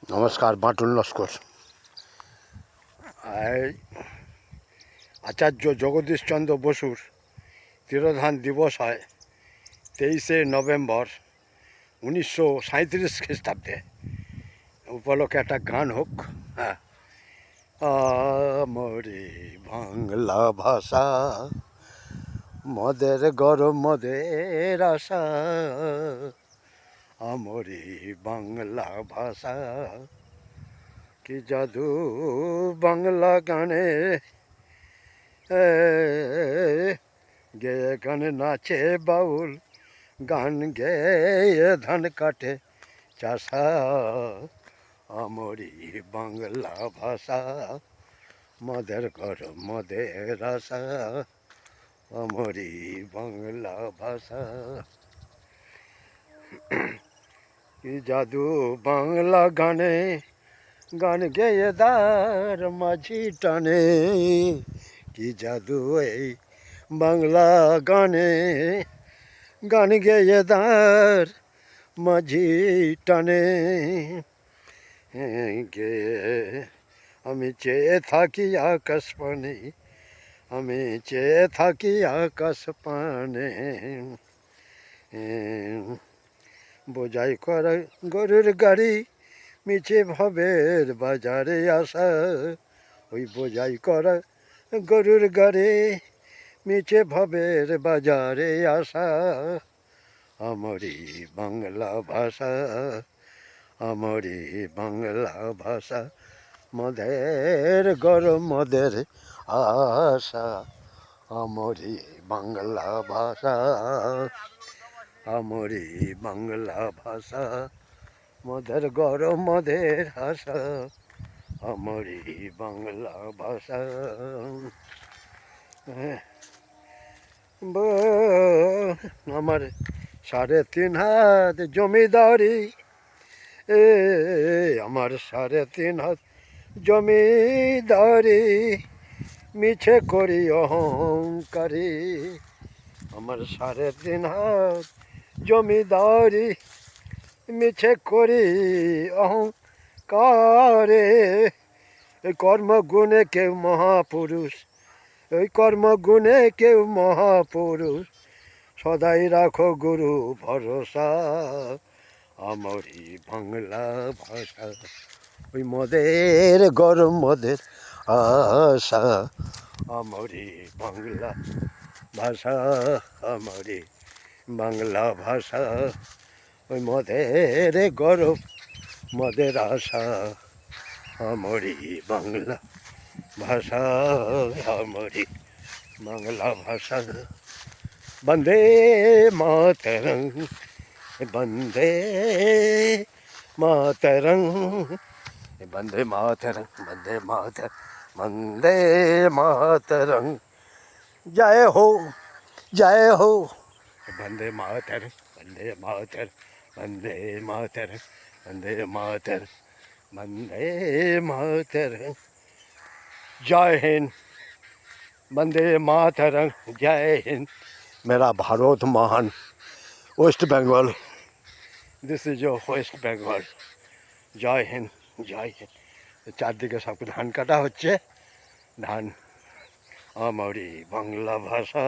নমস্কার, বাঁটুল লস্কর। আচার্য জগদীশচন্দ্র বসুর তিরোধান দিবস হয় 23শে নভেম্বর 1937 খ্রিস্টাব্দে। উপলক্ষে একটা গান হোক। হ্যাঁ, আমরি বাংলা ভাষা, মদের গরম মদের আশা, আমরি বাংলা ভাষা, কি জাদু বাংলা গানে, গেয়ে গান নাচে বাউল, গান গেয়ে ধান কাটে চাষা, আমরি বাংলা ভাষা, মদের গরম মদের আশা, আমরি বাংলা ভাষা, কি জাদু বাংলা গানে, গান গেয়ে দার মাঝি টানে, কি জাদু এই বাংলা গানে, গান গেয়ে দার মাঝি টানে, গে আমি চেয়ে থাকি আকাশ পানে, আমি চেয়ে থাকি আকাশ পানে, বোঝাই করা গরুর গাড়ি, মিছে ভবের বাজারে আসা, ওই বোঝাই করা গরুর গাড়ি, মিছে ভবের বাজারে আসা, আমরি বাংলা ভাষা, আমরি বাংলা ভাষা, মদের গরম মদের আশা, আমরি বাংলা ভাষা, আমরি বাংলা ভাষা, মদের গরম মদের আশা, আমরি বাংলা ভাষা। আমার 3.5 হাত জমিদারি, আমার 3.5 হাত জমিদারি, মিছে করি অহংকারী, আমার 3.5 হাত জমিদারি, মিছে করি অহংকারে, এই কর্মগুণে কেউ মহাপুরুষ, ওই কর্মগুণে কেউ মহাপুরুষ, সদাই রাখো গুরু ভরসা, আমরি বাংলা ভাষা, ওই মদের গরম মদের আশা, আমরি বাংলা ভাষা, আমরি বাংলা ভাষা, ওই মদের গরম মদের আশা, আমরি বাংলা ভাষা, আমরি বাংলা ভাষা। বন্দে মাতরং, বন্দে মাতরং, বন্দে মাতরং, বন্দে মাতরং, বন্দে মাতরং, জয় हो, जय हो, वंदे मातरम, वंदे मातरम, वंदे मातरम, वंदे मातरम, वंदे मातरम, जय हिंद, वंदे मातरम, जय हिंद। मेरा भारत महान, West Bengal, this is your West Bengal, जय हिंद, जय हिंद। চারদিকে সব ধান কাটা হচ্ছে, ধান, আমারই বাংলা ভাষা।